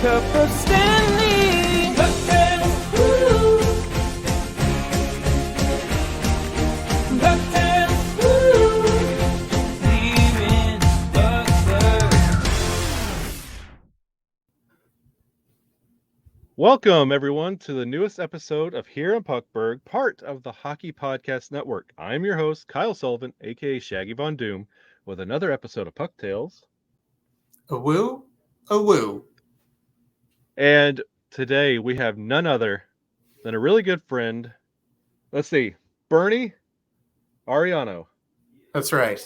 cup of Stanley. Pucktales, woo. Pucktales, woo. Leaving Puckberg. Welcome, everyone, to the newest episode of Here in Puckberg, part of the Hockey Podcast Network. I'm your host, Kyle Sullivan, a.k.a. Shaggy Von Doom, with another episode of Pucktales. A woo, a woo. And today we have none other than a really good friend. Let's see, Bernie Arellano. That's right.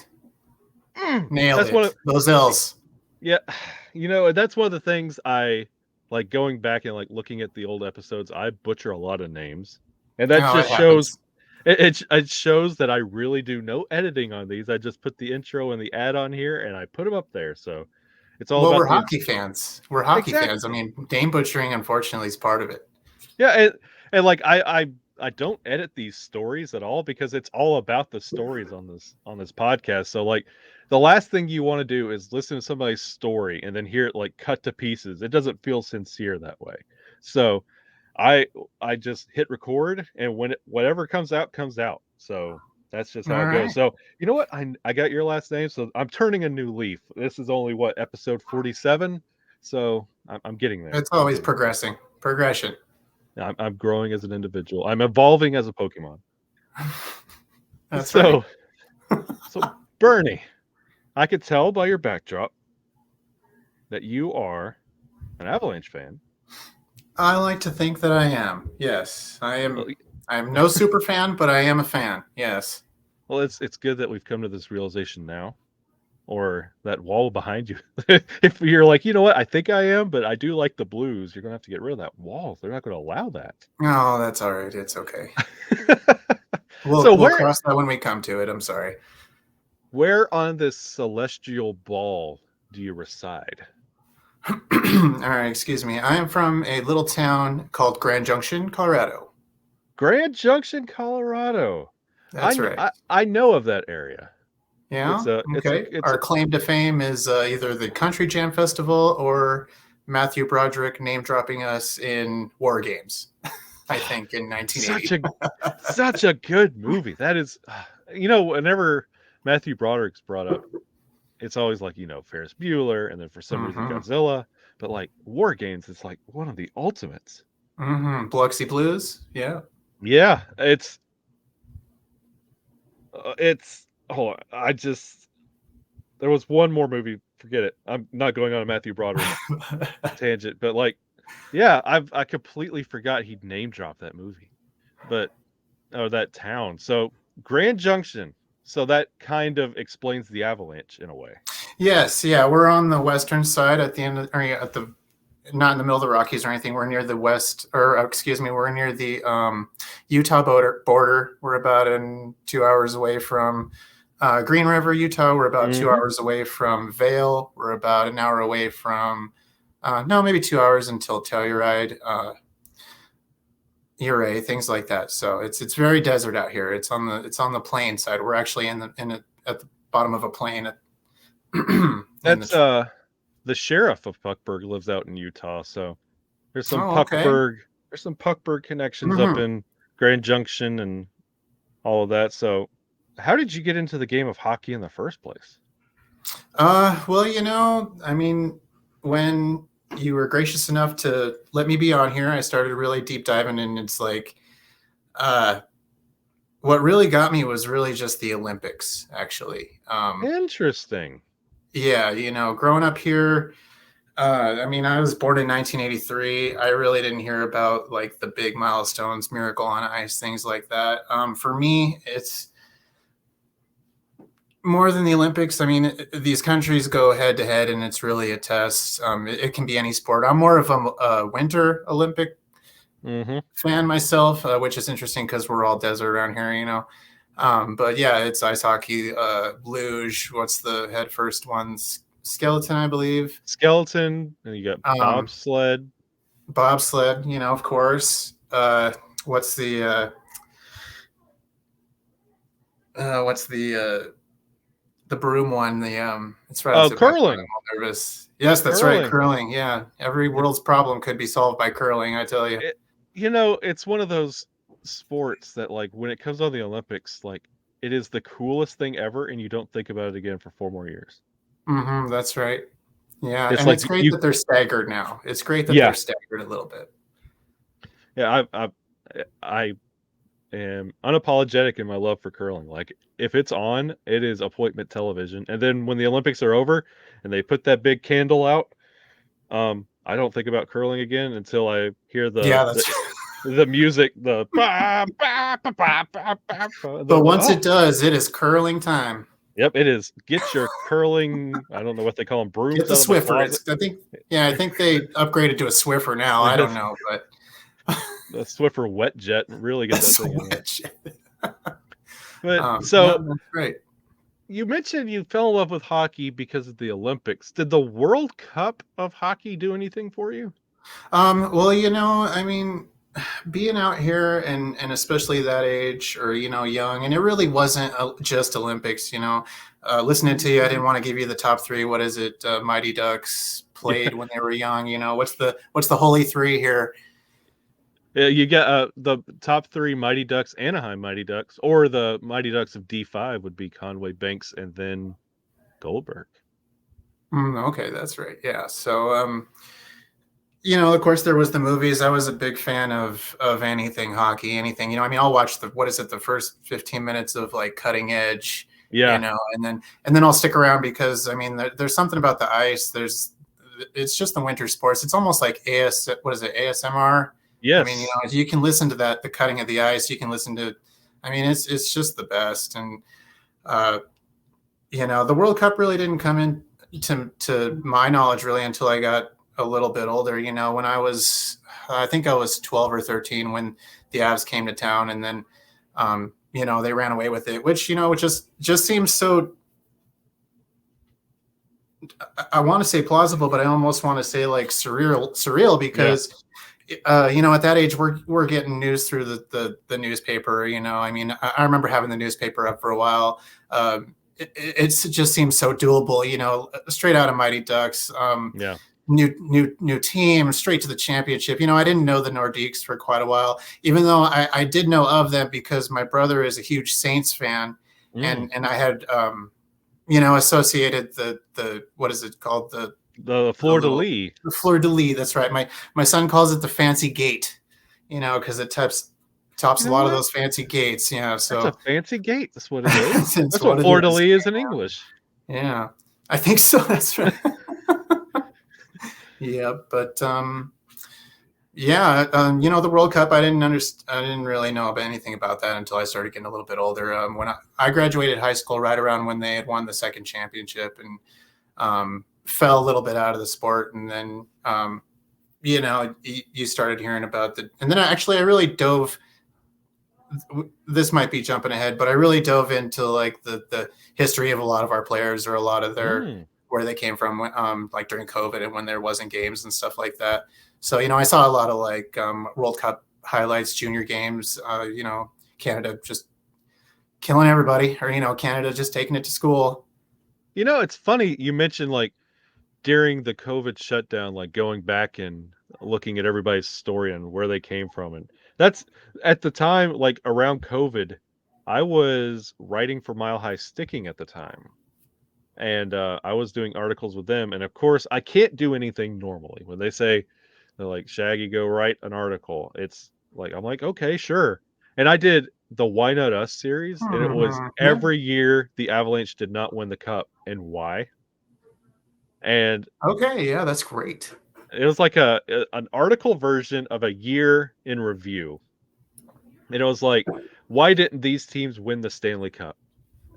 Nailed That's it. one of- Those L's. Yeah, you know, that's one of the things I like going back and like looking at the old episodes. I butcher a lot of names, and that just it shows. happens. It shows that I really do no editing on these. I just put the intro and the ad on here, and I put them up there. So it's all Well, about we're the- hockey fans. We're hockey Exactly. fans. I mean, name butchering, unfortunately, is part of it. Yeah, and like I don't edit these stories at all because it's all about the stories on this podcast. So like the last thing you want to do is listen to somebody's story and then hear it like cut to pieces. It doesn't feel sincere that way. So I just hit record, and when whatever comes out comes out. So that's just how All it goes. right. So you know what? I got your last name, so I'm turning a new leaf. This is only what, episode 47. So I'm getting there. It's always progressing. Progression. I'm growing as an individual. I'm evolving as a Pokemon. That's so, right. so Bernie, I could tell by your backdrop that you are an Avalanche fan. I like to think that I am. Yes, I am. Well, I'm no super fan, but I am a fan. Yes. Well, it's good that we've come to this realization now, or that wall behind you. If you're like, you know what, I think I am, but I do like the Blues, you're gonna have to get rid of that wall. They're not going to allow that. No, that's all right. It's okay. So We'll where- cross that when we come to it. I'm sorry. Where on this celestial ball do you reside? All right, excuse me. I am from a little town called Grand Junction, Colorado. Grand Junction, Colorado. That's right. I know of that area. Yeah. it's Okay. Our claim to fame is either the Country Jam Festival or Matthew Broderick name dropping us in War Games. I think in 1980. Such a good movie. That is, you know, whenever Matthew Broderick's brought up, it's always like, you know, Ferris Bueller, and then for some reason Godzilla. But like War Games, it's like one of the ultimates. Biloxi Blues. Yeah. Yeah, it's. Hold on. There was one more movie. Forget it. I'm not going on a Matthew Broderick tangent, but like, yeah, I completely forgot he'd name dropped that movie, that town. So Grand Junction. So that kind of explains the Avalanche in a way. Yes. Yeah. We're on the western side at the end of, or not in the middle of the Rockies or anything. We're near the we're near the Utah border. We're about 2 hours away from Green River, Utah. We're about 2 hours away from Vail. We're about an hour away from, maybe 2 hours until Telluride, Ouray, things like that. So it's very desert out here. It's on the plain side. We're actually at the bottom of a plain. That's the sheriff of Puckberg lives out in Utah, so there's some There's some Puckberg connections up in Grand Junction and all of that. So how did you get into the game of hockey in the first place? Well, you know, I mean, when you were gracious enough to let me be on here, I started really deep diving, and it's like, what really got me was really just the Olympics, actually. Interesting. Yeah, you know, growing up here, I mean, I was born in 1983. I really didn't hear about like the big milestones, Miracle on Ice, things like that. For me, it's more than the Olympics. I mean, these countries go head to head, and it's really a test. It can be any sport. I'm more of a winter Olympic fan myself, which is interesting because we're all desert around here, you know. But yeah, it's ice hockey, luge. What's the head first ones? Skeleton, I believe. Skeleton, and you got bobsled. Bobsled, you know, of course. What's the the broom one. It's right Oh, off the back of my curling. mind. I'm all nervous. Yes, that's right. Curling. Curling. Yeah, every world's problem could be solved by curling. I tell you. It, it's one of those sports that, like, when it comes on the Olympics, like, it is the coolest thing ever, and you don't think about it again for 4 more years. That's right. Yeah, It's and like it's great you, that they're staggered now. It's great that yeah, they're staggered a little bit. yeah. I am unapologetic in my love for curling. Like, if it's on, it is appointment television. And then when the Olympics are over and they put that big candle out, I don't think about curling again until I hear Yeah, the that's. the music, the ba, ba, ba, ba, ba, ba, ba, and then But I'm like, once oh, it does, it is curling time. yep, it is. Get your curling, I don't know what they call them, Get brooms the out of the Swiffer. closet. I think they upgraded to a Swiffer now. I don't know, but The Swiffer wet jet, really get that that's thing in there. switch. But Yeah, so that's right. you mentioned you fell in love with hockey because of the Olympics. Did the World Cup of hockey do anything for you? Well, I mean, being out here and especially that age or young, and it really wasn't just Olympics. Listening to you, I didn't want to give you the top three. What is it? Mighty Ducks Yeah, played when they were young. What's the holy three here? you got the top three: Mighty Ducks, Anaheim Mighty Ducks, or the Mighty Ducks of D5 would be Conway, Banks, and then Goldberg. Okay, that's right. Yeah. So, of course, there was the movies. I was a big fan of anything hockey, anything. I mean, I'll watch the first 15 minutes of like Cutting Edge, Yeah. and then I'll stick around because I mean, there's something about the ice. It's just the winter sports. It's almost like what is it, ASMR? I mean, Yes. you can listen to that, the cutting of the ice. You can listen to, I mean, it's just the best. And the World Cup really didn't come in to my knowledge really until I got a little bit older. When I think I was 12 or 13 when the Avs came to town, and then they ran away with it, which just seems so. I want to say plausible, but I almost want to say like surreal because. At that age, we're getting news through the newspaper. I mean, I remember having the newspaper up for a while. It just seems so doable. Straight out of Mighty Ducks. Yeah. New team, straight to the championship. I didn't know the Nordiques for quite a while, even though I did know of them because my brother is a huge Saints fan, and I had associated the what is it called, the Fleur de Lis. the Fleur de Lis. That's right. My son calls it the fancy gate, because it tops a lot of those fancy gates. So That's a fancy gate. That's what it is. That's That's what Fleur de Lis is in English. Yeah, I think so. That's right. Yeah, but the World Cup, I didn't really know about anything about that until I started getting a little bit older. When I graduated high school, right around when they had won the second championship, and fell a little bit out of the sport, and then you started hearing about and then I really dove. This might be jumping ahead, but I really dove into like the history of a lot of our players, or a lot of their where they came from, like during COVID and when there wasn't games and stuff like that. So I saw a lot of like World Cup highlights, junior games. Canada just killing everybody, or Canada just taking it to school. It's funny you mentioned like during the COVID shutdown, like going back and looking at everybody's story and where they came from. And that's at the time, like around COVID, I was writing for Mile High Sticking at the time. And I was doing articles with them. And of course, I can't do anything normally. When they say, they're like, Shaggy, go write an article. It's like, I'm like, okay, sure. And I did the Why Not Us series. And it was every year the Avalanche did not win the cup and why. And okay, yeah, that's great. it was like an article version of a year in review. And it was like, why didn't these teams win the Stanley Cup?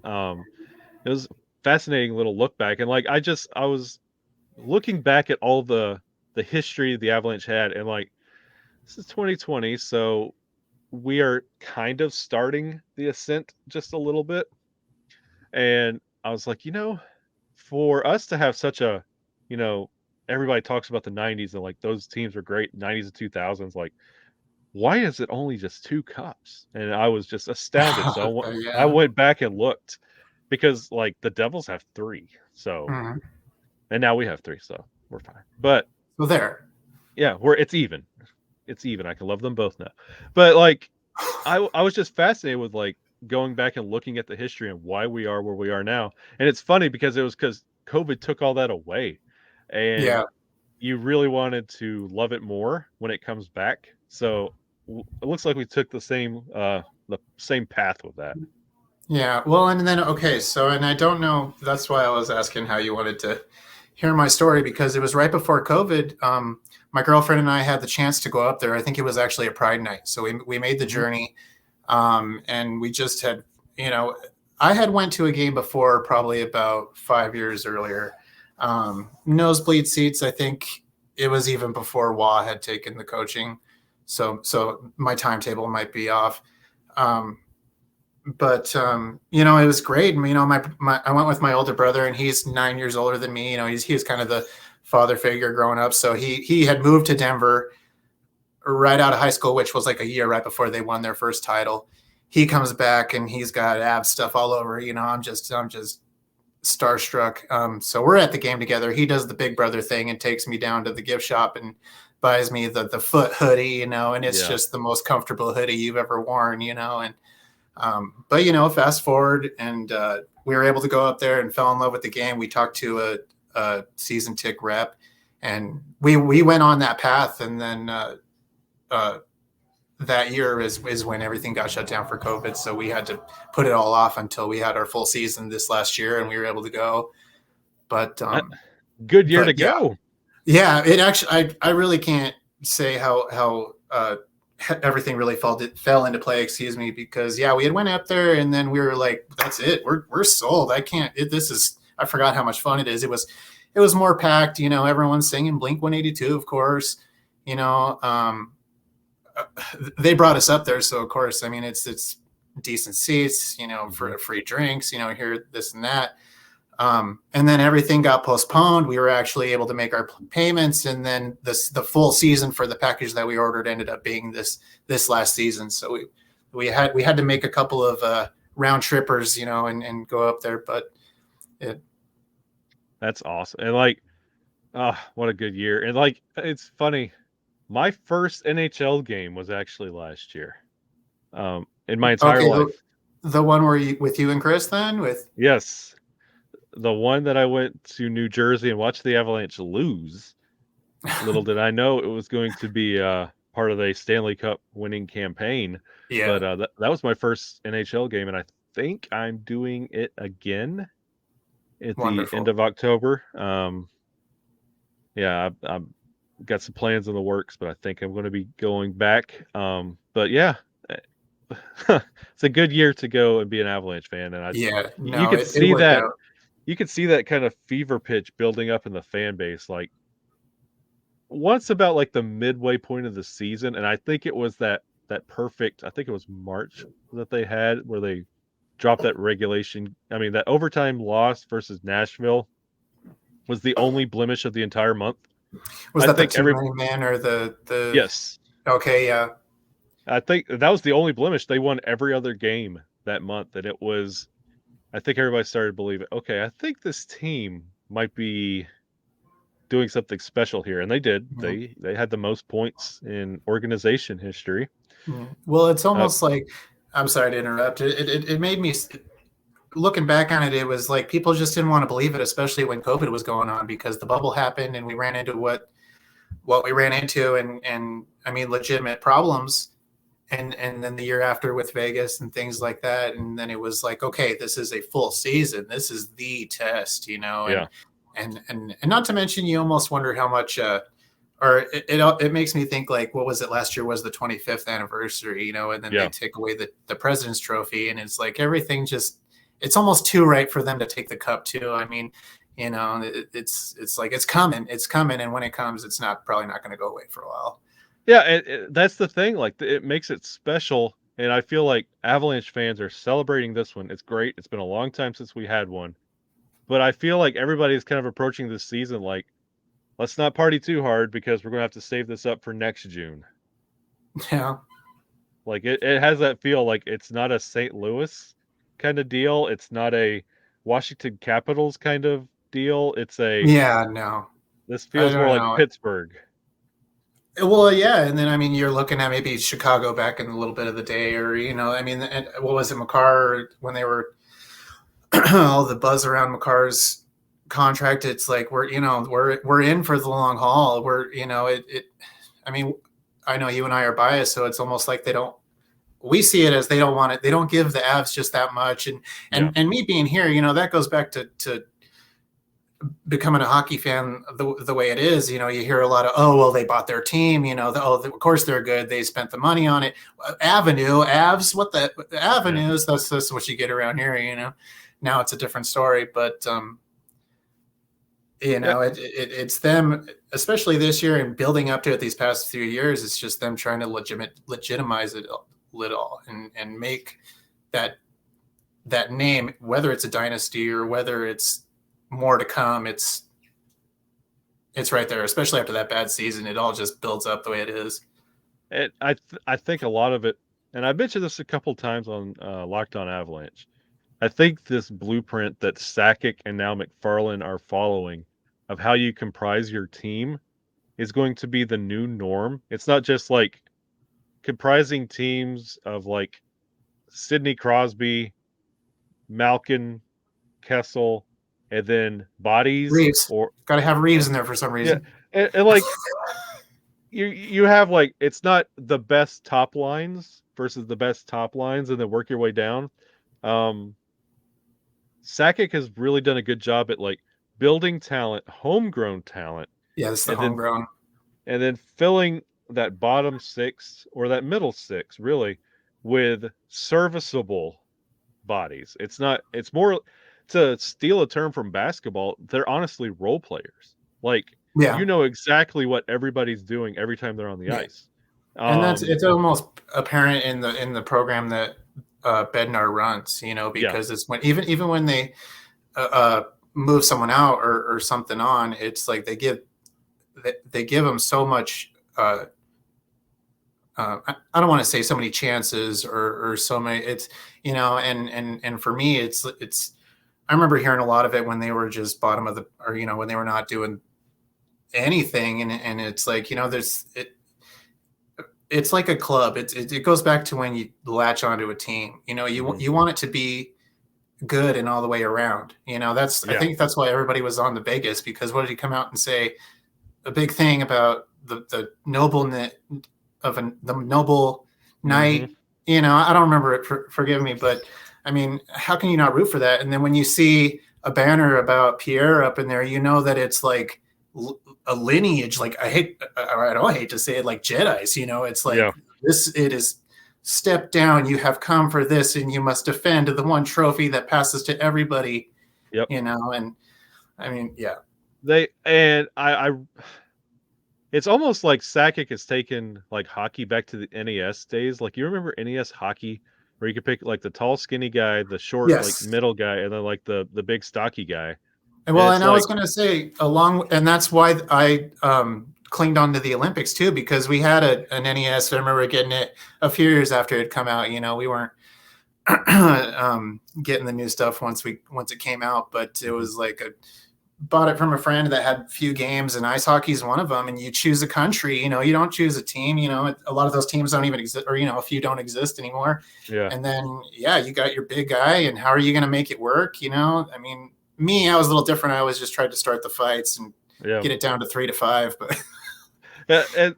It was a fascinating little look back. And like, I was looking back at all the history the Avalanche had, and like, this is 2020, so we are kind of starting the ascent just a little bit. And I was like, for us to have such a, everybody talks about the 90s and like those teams were great, 90s and 2000s, like, why is it only just 2 cups? And I was just astounded. So I Yeah. went back and looked, because like the Devils have 3, so Mhm. and now we have 3, so we're fine. But So there. yeah, it's even. It's even. I can love them both now. But like I was just fascinated with like going back and looking at the history and why we are where we are now. And it's funny because it was because COVID took all that away. And Yeah. you really wanted to love it more when it comes back. So it looks like we took the same path with that. Yeah. Well, and then okay, so and I don't know. That's why I was asking how you wanted to hear my story because it was right before COVID. My girlfriend and I had the chance to go up there. I think it was actually a Pride night, so we made the Mhm. journey, and we just had you know I had went to a game before, probably about 5 years earlier. Nosebleed seats. I think it was even before Wah had taken the coaching, so my timetable might be off. Um, but it was great. I went with my older brother, and he's 9 years older than me. He's kind of the father figure growing up. So he had moved to Denver right out of high school, which was like a year right before they won their first title. He comes back and he's got ab stuff all over. I'm just starstruck. So we're at the game together. He does the big brother thing and takes me down to the gift shop and buys me the foot hoodie, and it's Yeah. just the most comfortable hoodie you've ever worn, and but fast forward, and we were able to go up there and fell in love with the game. We talked to a season tick rep, and we went on that path. And then uh, that year is when everything got shut down for COVID. So we had to put it all off until we had our full season this last year, and we were able to go. But Good year to but yeah, go. yeah, it actually I really can't say how everything really fell into play, excuse me, because yeah, we had went up there and then we were like, that's it, we're sold. I forgot how much fun it is. It was more packed, everyone's singing Blink 182, of course. you know um they brought us up there, so of course, I mean, it's decent seats, for free drinks, here, this and that. And then everything got postponed. We were actually able to make our payments, and then the full season for the package that we ordered ended up being this last season. So we had to make a couple of round trippers, and go up there. But it, That's awesome. And like, what a good year. And like, it's funny. My first NHL game was actually last year. In my entire okay, life. the one where with you and Chris, then with Yes. The one that I went to New Jersey and watched the Avalanche lose. Little did I know it was going to be part of a Stanley Cup winning campaign. yeah, But that was my first NHL game, and I think I'm doing it again at the end wonderful. of October. Yeah, I've got some plans in the works, but I think I'm going to be going back. But yeah, it's a good year to go and be an Avalanche fan, and Yeah, you no, could it see worked that out. kind of fever pitch building up in the fan base. Like once about like the midway point of the season, and I think it was that perfect. I think it was March that they had where they dropped that regulation. I mean, that overtime loss versus Nashville was the only blemish of the entire month. Was I that the think too many man or the? yes, Okay, yeah, I think that was the only blemish. They won every other game that month, and it was. I think everybody started to believe it. Okay, I think this team might be doing something special here, and they did. yeah. They had the most points in organization history. Yeah. Well, it's Uh, almost like, I'm sorry to interrupt. It made me, looking back on it, it was like people just didn't want to believe it, especially when COVID was going on, because the bubble happened and we ran into what we ran into, and I mean, legitimate problems. And then the year after with Vegas and things like that, and then it was like, okay, this is a full season. This is the test, yeah, and not to mention, you almost wonder how much. Or it makes me think, like, what was it last year was the 25th anniversary, and then they yeah. take away the President's Trophy, and it's like everything just, it's almost too right for them to take the cup too. I mean, it's like it's coming, and when it comes, it's probably not going to go away for a while. Yeah, that's the thing. Like, it makes it special, and I feel like Avalanche fans are celebrating this one. It's great. It's been a long time since we had one, but I feel like everybody's kind of approaching this season like, let's not party too hard because we're going to have to save this up for next June. Yeah, Like, it has that feel like it's not a St. Louis kind of deal. It's not a Washington Capitals kind of deal. It's a Yeah, no, this I feels more don't like know. Pittsburgh. Well, yeah, and then I mean, you're looking at maybe Chicago back in a little bit of the day, or I mean, and what was it, McCarr when they were all the buzz around McCarr's contract? It's like we're in for the long haul. We're it. I mean, I know you and I are biased, so it's almost like they don't. We see it as they don't want it. They don't give the Avs just that much, and Yeah. and me being here, that goes back to becoming a hockey fan the way it is. You hear a lot of, oh well, they bought their team. Of course they're good. They spent the money on it. Avs, what the Avenues? That's what you get around here. Now it's a different story, but Yeah. it's them, especially this year and building up to it these past few years. It's just them trying to legitimize it all and make that name, whether it's a dynasty or whether it's more to come. It's right there, especially after that bad season. It all just builds up the way it is. I think a lot of it, and I mentioned this a couple times on Locked On Avalanche. I think this blueprint that Sakic and now McFarland are following of how you comprise your team is going to be the new norm. It's not just like comprising teams of like Sidney Crosby, Malkin, Kessel, and then bodies Reeves, or got to have Reeves in there for some reason. and like you have like it's not the best top lines versus the best top lines and then work your way down. Sakic has really done a good job at like building talent, homegrown talent, Yeah, this is the and then homegrown. and then filling that bottom six or that middle six really with serviceable bodies. It's more, to steal a term from basketball, they're honestly role players. Like Yeah, exactly what everybody's doing every time they're on the yeah, ice. and it's almost apparent in the program that Bednar runs. Yeah. Because it's even when they move someone out or something on, it's like they give them so much. I don't want to say so many chances or so many. It's and for me, it's. I remember hearing a lot of it when they were just bottom of the, or when they were not doing anything, and it's like there's it. It's like a club. It goes back to when you latch onto a team. You want it to be good and all the way around. I think that's why everybody was on the Vegas, because what did he come out and say? A big thing about the nobleness of the noble night. I don't remember it. Forgive me, but I mean, how can you not root for that? And then when you see a banner about Pierre up in there, that it's like a lineage. Like I don't hate to say it, like Jedi's. It's like this. It is step down. You have come for this, and you must defend the one trophy that passes to everybody. Yep. And I mean, yeah. I it's almost like Sakic has taken like hockey back to the NES days. Like you remember NES hockey where you could pick like the tall skinny guy, the short like middle guy, and then like the big stocky guy. And I was going to say and that's why I clinged on to the Olympics too, because we had an NES. I remember getting it a few years after it had come out. We weren't getting the new stuff once it came out, but it was like bought it from a friend that had a few games, and ice hockey is one of them. And you choose a country, you don't choose a team. A lot of those teams don't even exist, or a few don't exist anymore. Yeah. And then you got your big guy, and how are you going to make it work? I mean, I was a little different. I always just tried to start the fights and get it down to 3-5. But and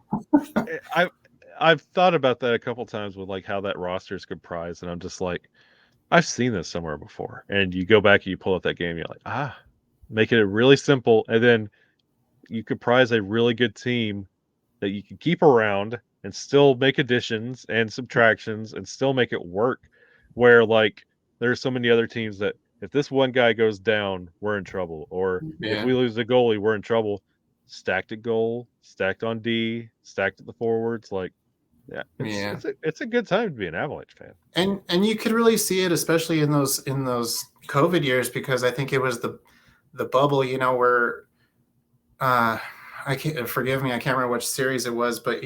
I've thought about that a couple times with like how that roster is comprised, and I'm just like, I've seen this somewhere before. And you go back and you pull up that game, you're like, make it really simple, and then you comprise a really good team that you can keep around and still make additions and subtractions and still make it work. Where like there's so many other teams that if this one guy goes down, we're in trouble, or if we lose the goalie, we're in trouble. Stacked at goal, stacked on D, stacked at the forwards, like it's a good time to be an Avalanche fan. And you could really see it, especially in those COVID years, because I think it was the bubble, where I can't, forgive me, I can't remember which series it was, but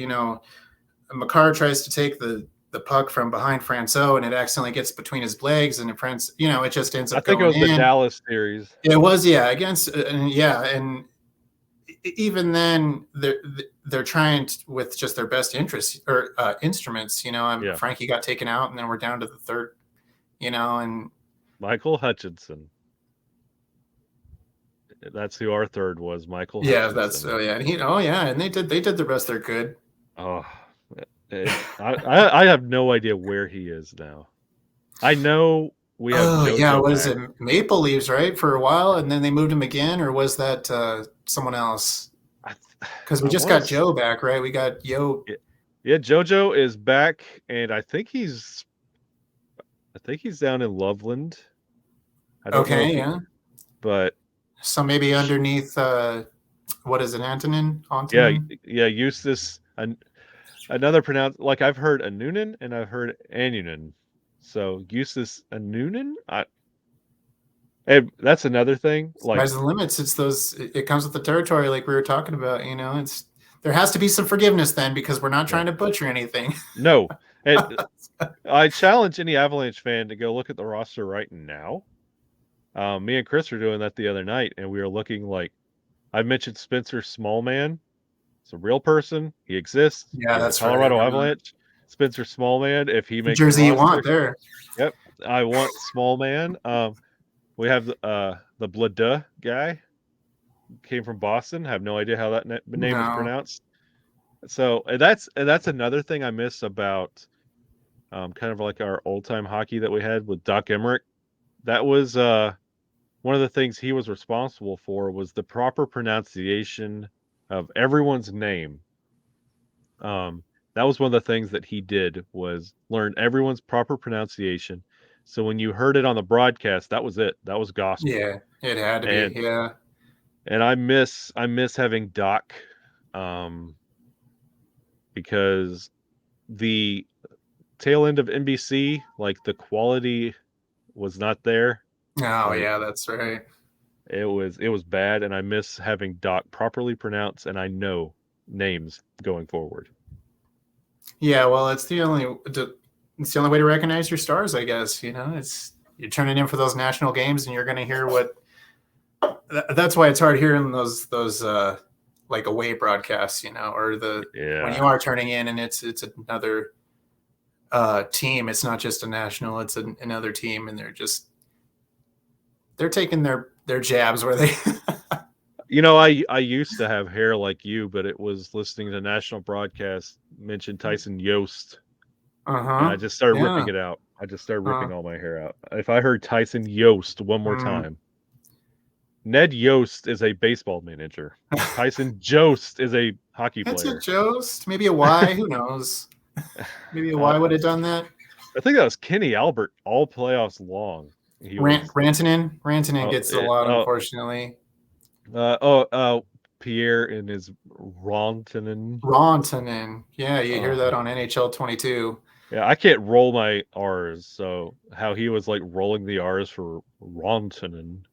Makar tries to take the the puck from behind Francois, and it accidentally gets between his legs, and it just ends I up think it going was the in. Dallas series. It was, yeah, against, and even then they're trying with just their best interests or instruments. Yeah. Frankie got taken out, and then we're down to the third. And Michael Hutchinson. That's who our third was, Michael yeah, Hutchinson. and they did the best they could. Oh, I have no idea where he is now. I know we have JoJo what is back. it? Maple Leaves, right? For a while, and then they moved him again, or was that someone else? Because we just got Joe back, right? We got Yo. Yeah, JoJo is back, and I think he's down in Loveland. I don't know. Okay, yeah. But so maybe underneath, what is it, Antonin? Yeah, Eustace. Another pronounce, like I've heard Anunin and I've heard Anunin. So Eustace Anunin. That's another thing. Like, Sky's the limits. It's those. It comes with the territory, like we were talking about. There has to be some forgiveness then, because we're not trying to butcher anything. No, I challenge any Avalanche fan to go look at the roster right now. Me and Chris were doing that the other night, and we were looking like I mentioned Spencer Smallman. It's a real person. He exists. Yeah, He's that's a Colorado right. Avalanche. Spencer Smallman. If he makes jersey the you roster, want there. Yep, I want Smallman. We have the Blada guy. Came from Boston. Have no idea how that name is pronounced. So that's another thing I miss about kind of like our old time hockey that we had with Doc Emmerich. That was one of the things he was responsible for, was the proper pronunciation of everyone's name. That was one of the things that he did, was learn everyone's proper pronunciation. So when you heard it on the broadcast, that was it. That was gospel. Yeah, it had to be. Yeah. And I miss having Doc, because the tail end of NBC, like the quality was not there. Oh, yeah, that's right. It was bad, and I miss having Doc properly pronounced, and I know names going forward. Yeah, well, it's the only way to recognize your stars, I guess. You're turning in for those national games, and you're going to hear what. That's why it's hard hearing those like away broadcasts, or when you are turning in and it's another team. It's not just a national; it's another team, and they're taking their jabs where they. I used to have hair like you, but it was listening to national broadcast mention Tyson Yost. And I just started ripping it out. I just started ripping all my hair out. If I heard Tyson Yost one more time. Ned Yost is a baseball manager. Tyson Jost is a hockey player. It's a Jost, maybe a Y. Who knows? Maybe a Y would have done that. I think that was Kenny Albert all playoffs long. Rantanen gets a lot, unfortunately. Pierre and his Rantanen. Yeah, you hear that on NHL 22. Yeah, I can't roll my R's, so how he was like rolling the R's for Rantanen.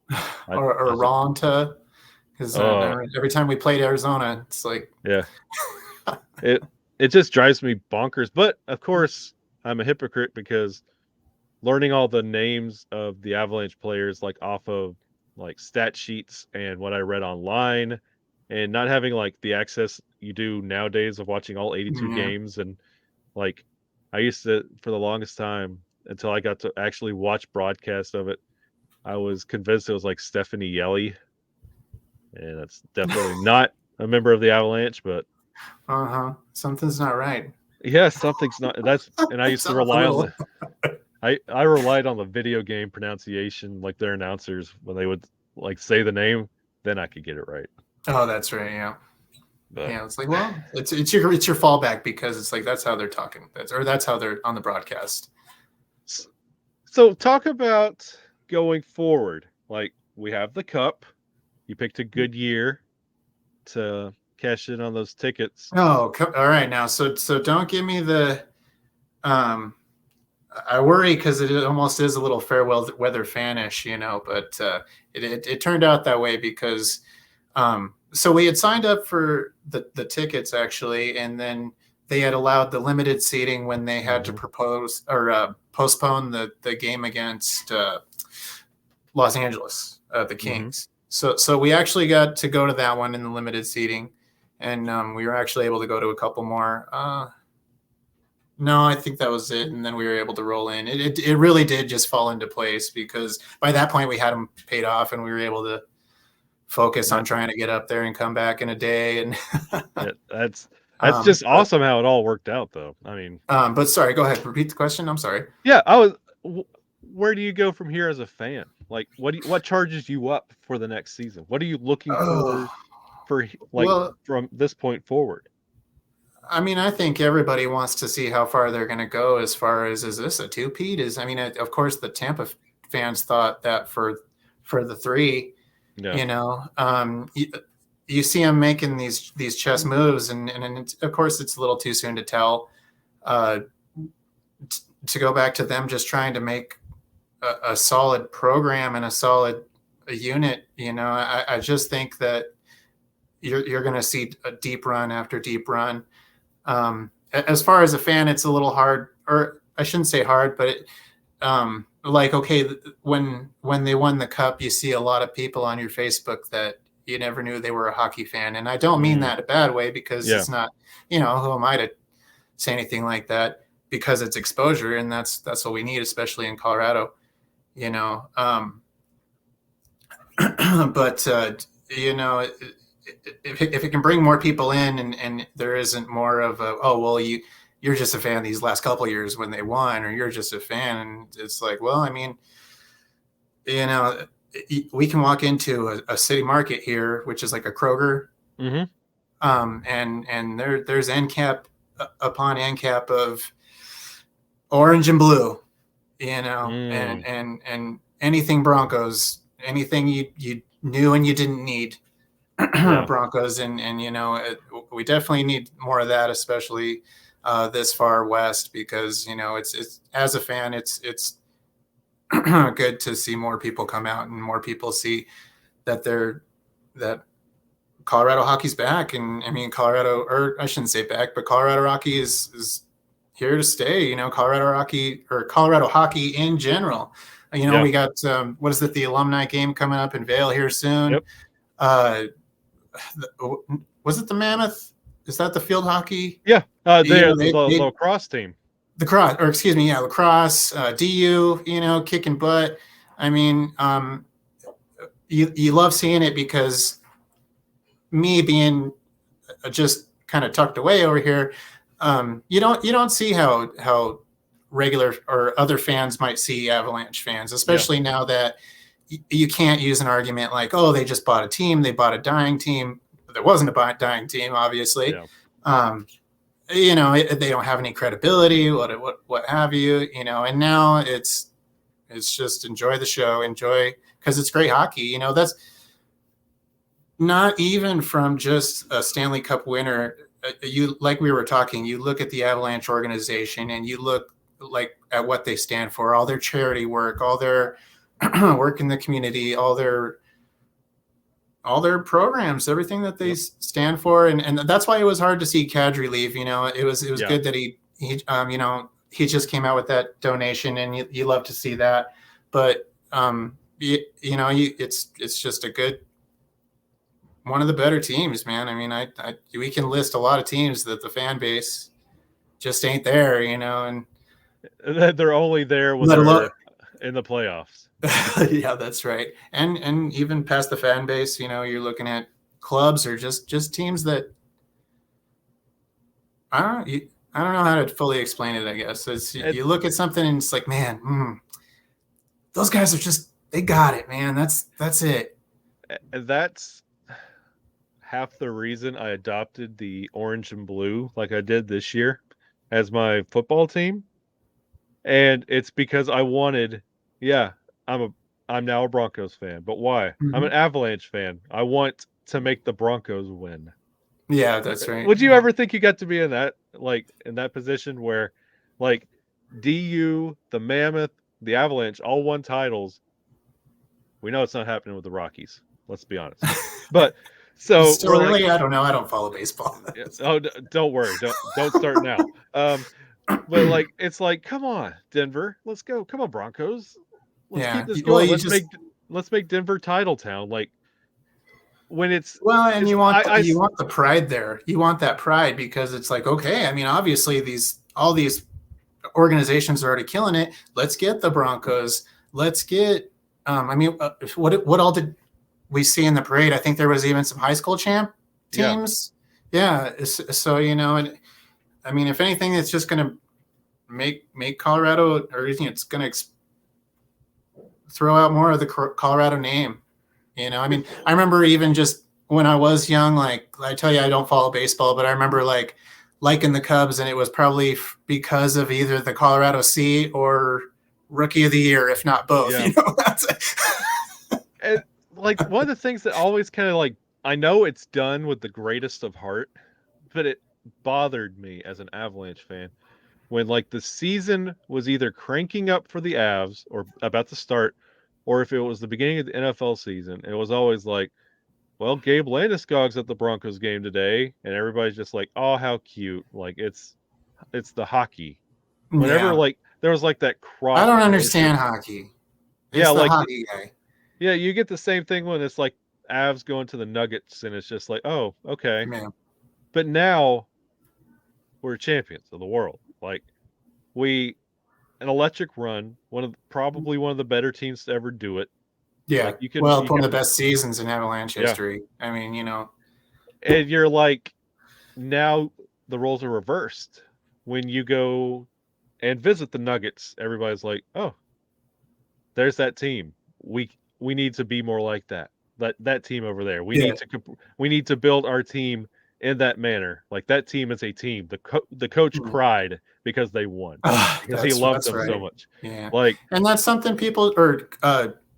or Ronta, because every time we played Arizona, it's like, yeah, it just drives me bonkers. But of course, I'm a hypocrite, because learning all the names of the Avalanche players, like off of like stat sheets and what I read online, and not having like the access you do nowadays of watching all 82 games, and like I used to, for the longest time, until I got to actually watch broadcast of it, I was convinced it was like Stephanie Yelly, and that's definitely not a member of the Avalanche. But something's not right. Yeah, something's not. And I used to rely on I relied on the video game pronunciation, like their announcers, when they would like say the name, then I could get it right. Oh, that's right. Yeah. But, yeah, it's like, well, it's your fallback, because it's like that's how they're talking. That's how they're on the broadcast. So talk about going forward. Like, we have the cup. You picked a good year to cash in on those tickets. Oh, all right. Now, so don't give me the. I worry, because it almost is a little fair weather fanish, But it turned out that way, because so we had signed up for the tickets, actually, and then they had allowed the limited seating when they had to postpone the game against Los Angeles, the Kings. So we actually got to go to that one in the limited seating, and we were actually able to go to a couple more. No, I think that was it, and then we were able to roll in. It really did just fall into place because by that point we had them paid off, and we were able to focus on trying to get up there and come back in a day. And that's just awesome how it all worked out, though. I mean, but sorry, go ahead. Repeat the question. I'm sorry. Yeah, where do you go from here as a fan? Like, what charges you up for the next season? What are you looking for from this point forward? I mean, I think everybody wants to see how far they're going to go as far as, is this a two-peat? Of course, the Tampa fans thought that for the 3, you see them making these chess moves, and of course, it's a little too soon to tell. To go back to them just trying to make a solid program and a solid unit, I just think that you're going to see a deep run after deep run. As far as a fan, it's a little hard, or I shouldn't say hard, but when they won the cup, you see a lot of people on your Facebook that you never knew they were a hockey fan. And I don't mean that a bad way, because it's not, who am I to say anything like that, because it's exposure, and that's what we need, especially in Colorado, but if it can bring more people in, and there isn't more of you're just a fan these last couple of years when they won, or you're just a fan, and it's like, well, I mean, we can walk into a city market here, which is like a Kroger, and there's end cap upon end cap of orange and blue, and anything Broncos, anything you knew and you didn't need. Broncos, and we definitely need more of that, especially this far west, because it's as a fan, it's good to see more people come out and more people see that Colorado hockey's back. And I mean, Colorado, or I shouldn't say back, but Colorado hockey is here to stay. Colorado hockey in general. We got what is it, the alumni game coming up in Vail here soon. Was it the Mammoth? Is that the field hockey? Yeah, the lacrosse team. Lacrosse, DU, kicking butt. I mean, you love seeing it, because me being just kind of tucked away over here, you don't see how regular or other fans might see Avalanche fans, especially now that you can't use an argument like, oh, they just bought a team, they bought a dying team. There wasn't a dying team, obviously. They don't have any credibility, what have you, and now it's just enjoy the show, because it's great hockey. That's not even from just a Stanley Cup winner. Like we were talking, you look at the Avalanche organization, and you look at what they stand for, all their charity work, all their work in the community, all their programs, everything that they stand for, and that's why it was hard to see Kadri leave. It was good that he just came out with that donation, and you love to see that. But it's just a good, one of the better teams, man. I mean, we can list a lot of teams that the fan base just ain't there, and they're only there when they're in the playoffs. Yeah, that's right. And even past the fan base, you're looking at clubs or just teams that I don't know how to fully explain it. I guess you look at something and it's like, man, those guys are they got it, man. That's it. That's half the reason I adopted the orange and blue like I did this year as my football team. And it's because I wanted, I'm now a Broncos fan, but why? I'm an Avalanche fan. I want to make the Broncos win. Yeah, that's right. Would you ever think you got to be in that position where, DU, the Mammoth, the Avalanche all won titles? We know it's not happening with the Rockies. Let's be honest. But It's So still we're like, early. I don't know. I don't follow baseball. yeah, oh, don't worry, don't start now. But like, it's like, come on, Denver, let's go. Come on, Broncos, let's keep Yeah. this Well, going. you just Let's make Denver title town. Like when well, and it's you want the pride there. You want that pride because it's like, okay, I mean, obviously all these organizations are already killing it. Let's get the Broncos. Let's get. I mean, what all did we see in the parade? I think there was even some high school champ yeah, teams. Yeah. So and I mean, if anything, it's just going to make Colorado, or it's going to throw out more of the Colorado name. I mean, I remember even just when I was young, like I tell you, I don't follow baseball, but I remember liking the Cubs, and it was probably because of either the Colorado C or Rookie of the Year, if not both. yeah. That's And like one of the things that always kind of like, I know it's done with the greatest of heart, but it bothered me as an Avalanche fan when like the season was either cranking up for the Avs or about to start, or if it was the beginning of the NFL season, it was always like, well, Gabe Landeskog's at the Broncos game today, and everybody's just like, oh, how cute. Like it's the hockey. Whenever yeah. like there was like that I cross don't promotion. understand hockey. Yeah, It's the like hockey guy. yeah, you get the same thing when it's like Avs going to the Nuggets, and it's just like, oh, okay. Man. But now we're champions of the world. Like we an electric run, probably one of the better teams to ever do it. Yeah. Like you can Well, it's one of the best seasons in Avalanche yeah. history. I mean, And you're like, now the roles are reversed. When you go and visit the Nuggets, everybody's like, oh, there's that team. We need to be more like that. That team over there. yeah. We need to build our team in that manner. Like that team is a team. The coach cried because they won because he loved That's them so right. much. Yeah. Like And that's something people or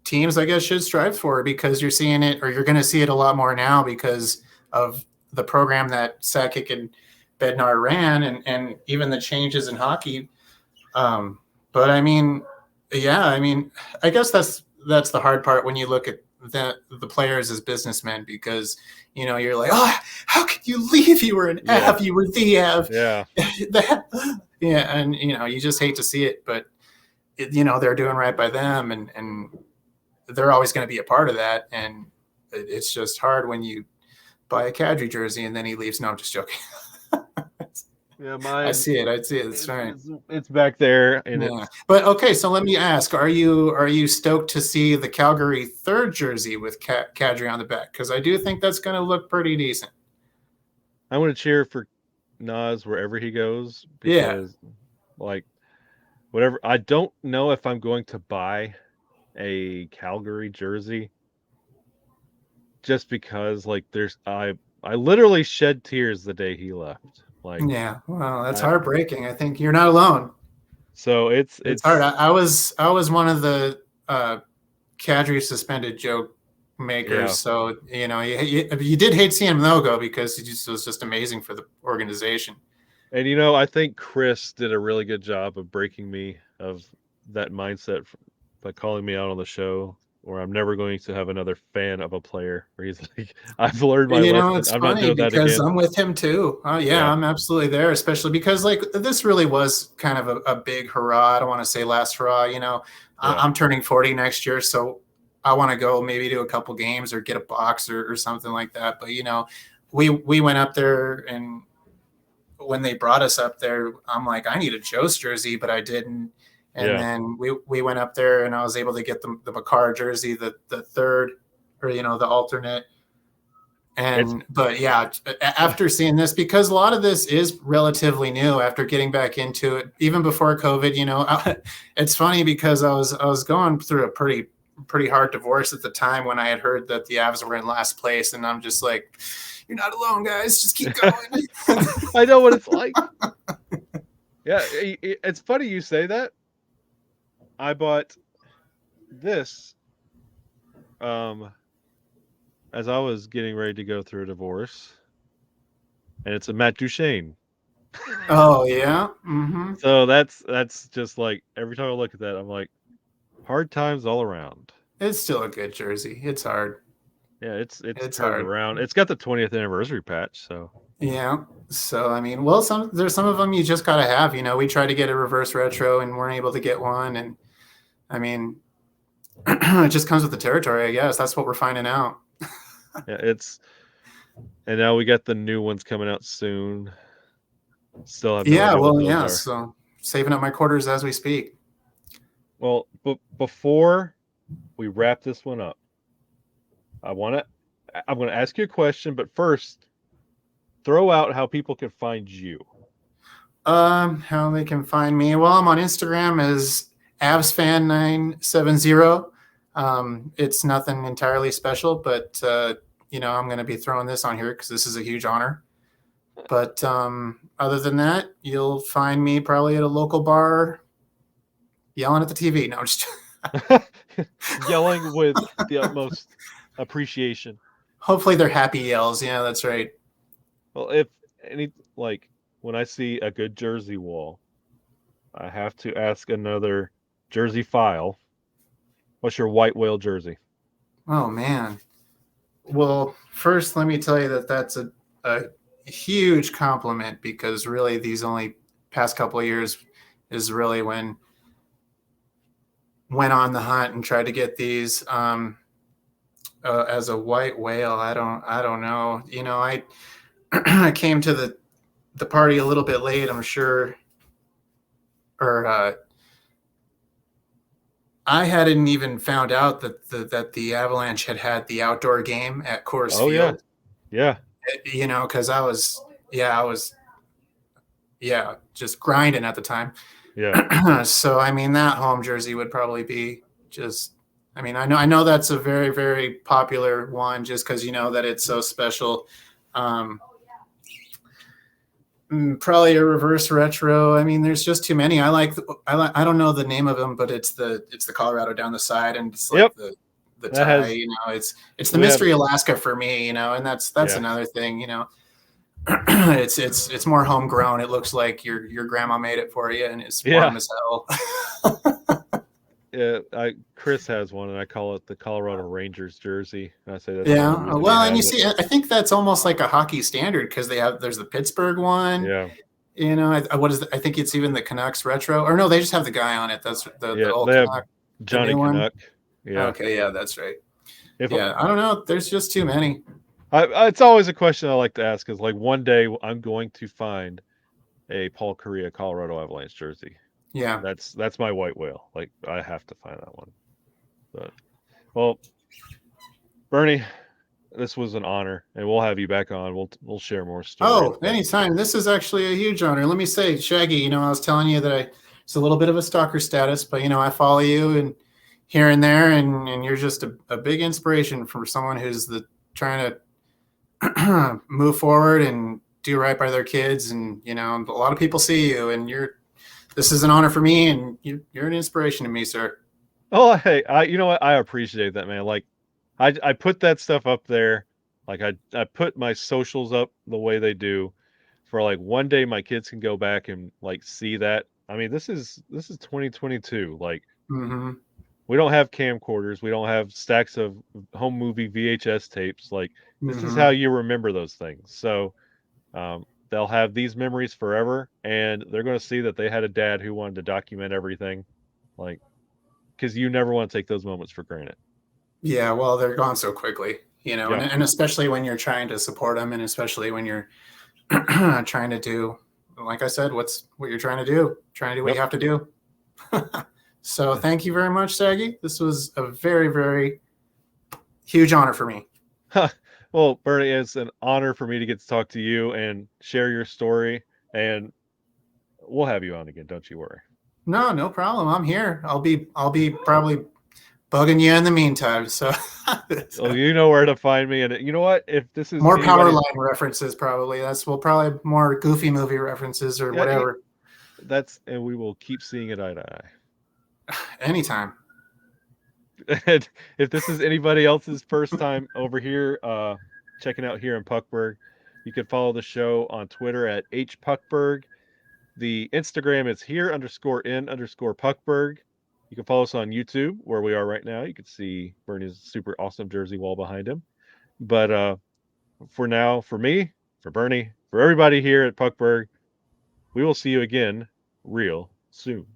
teams, I guess, should strive for because you're seeing it, or you're going to see it a lot more now because of the program that Sakic and Bednar ran, and even the changes in hockey. But I mean, yeah, I mean, I guess that's the hard part when you look at the players as businessmen, because you're like, oh, how could you leave? You were an Yeah. Av, you were the Av. yeah. Yeah, and you just hate to see it, but they're doing right by them, and they're always going to be a part of that. And it's just hard when you buy a Kadri jersey and then he leaves. No, I'm just joking. Yeah, I see it. It's right. It's back there, and Yeah. But okay, so let me ask: Are you stoked to see the Calgary third jersey with Kadri on the back? Because I do think that's going to look pretty decent. I want to cheer for Nas wherever he goes Yeah. because, like, whatever. I don't know if I'm going to buy a Calgary jersey just because, like, I literally shed tears the day he left. Like, Yeah. Well, that's I, heartbreaking. I think you're not alone. so It's hard. I was one of the Kadri suspended joke makers. Yeah. So you did hate seeing him though go, because he was just amazing for the organization. And I think Chris did a really good job of breaking me of that mindset by calling me out on the show, or I'm never going to have another fan of a player. Where he's like, I've learned my lesson. It's I'm not funny doing that because again. I'm with him too. Oh yeah, Yeah. I'm absolutely there, especially because like this really was kind of a big hurrah. I don't want to say last hurrah. Yeah. I'm turning 40 next year, so I want to go maybe to a couple games or get a box or something like that. But we went up there, and when they brought us up there, I'm like, I need a Joe's jersey, but I didn't. And Yeah. then we went up there, and I was able to get the Makar jersey, the third, or the alternate. But yeah, after seeing this, because a lot of this is relatively new, after getting back into it, even before COVID, it's funny because I was going through a pretty hard divorce at the time when I had heard that the Avs were in last place, and I'm just like, you're not alone, guys. Just keep going. I know what it's like. Yeah, it's funny you say that. I bought this as I was getting ready to go through a divorce, and it's a Matt Duchene. Oh yeah. Mm-hmm. So that's just like every time I look at that, I'm like, hard times all around. It's still a good jersey. It's hard. Yeah, it's It's turned hard. around. It's got the 20th anniversary patch, so Yeah. So I mean, well, there's some of them you just gotta have. We tried to get a reverse retro and weren't able to get one, and I mean, it just comes with the territory, I guess. That's what we're finding out. yeah, and now we got the new ones coming out soon. Still have no Yeah. idea what Well, those yeah. are. So saving up my quarters as we speak. Well, but before we wrap this one up, I'm going to ask you a question, but first, throw out how people can find you. How they can find me? Well, I'm on Instagram as avsfan970. It's nothing entirely special, but I'm going to be throwing this on here because this is a huge honor. But other than that, you'll find me probably at a local bar yelling at the TV. No, just Yelling with the utmost appreciation. hopefully they're happy yells. Yeah, that's right. Well, if any, like, when I see a good jersey wall, I have to ask another jersey file. What's your white whale jersey? Oh man. Well, first let me tell you that that's a huge compliment because really these only past couple of years is really when went on the hunt and tried to get these as a white whale. I don't know. I came to the party a little bit late, I'm sure, or I hadn't even found out that the Avalanche had the outdoor game at Coors Oh yeah, Field. yeah, Because I was just grinding at the time. yeah. So I mean that home jersey would probably be just. I mean, I know that's a very, very popular one just because that it's so special. Probably a reverse retro. I mean, there's just too many. I don't know the name of them, but it's the Colorado down the side, and it's like Yep. the That tie. has- It's the we have- mystery Alaska for me. And that's Yeah. another thing. It's more homegrown. It looks like your grandma made it for you, and it's Yeah. warm as hell. Yeah, Chris has one, and I call it the Colorado Rangers jersey. And I say that's Yeah. the only reason Well, he and you has see, I think that's almost like a hockey standard because there's the Pittsburgh one. it. What is I think it's even the Canucks retro, or no, they just have the guy on it. That's the old they have Canuck. Johnny new one? Canuck. Yeah. Okay, yeah, that's right. If Yeah, I don't know. There's just too many. it's always a question I like to ask is like one day I'm going to find a Paul Correa Colorado Avalanche jersey. Yeah. That's my white whale. Like I have to find that one. But well, Bernie, this was an honor, and we'll have you back on. We'll share more stories. Oh, anytime. This is actually a huge honor. Let me say, Shaggy, I was telling you that it's a little bit of a stalker status, but I follow you and here and there, and you're just a big inspiration for someone who's trying to move forward and do right by their kids. And a lot of people see you, and this is an honor for me, and you're an inspiration to me, sir. Oh, hey, you know what? I appreciate that, man. Like, I put that stuff up there. Like, I put my socials up the way they do, for like one day my kids can go back and like see that. I mean, this is 2022. Like, Mm-hmm. we don't have camcorders, we don't have stacks of home movie VHS tapes. Like, this is how you remember those things. So, they'll have these memories forever, and they're going to see that they had a dad who wanted to document everything, like, because you never want to take those moments for granted. Yeah, well, they're gone so quickly, Yeah. and especially when you're trying to support them, and especially when you're trying to do, like I said, what you're trying to do what you have to do. So thank you very much, Saggy. This was a very, very huge honor for me. Well, Bernie, it's an honor for me to get to talk to you and share your story, and we'll have you on again. Don't you worry. No problem. I'm here. I'll be probably bugging you in the meantime. So Well, you know where to find me, and you know what? If this is more power anybody- line references, probably probably more Goofy movie references or whatever. and we will keep seeing it eye to eye. Anytime. And if this is anybody else's first time over here, checking out here in Puckberg, you can follow the show on Twitter at HPuckberg. The Instagram is here_in_Puckberg. You can follow us on YouTube, where we are right now. You can see Bernie's super awesome jersey wall behind him. But for now, for me, for Bernie, for everybody here at Puckberg, we will see you again real soon.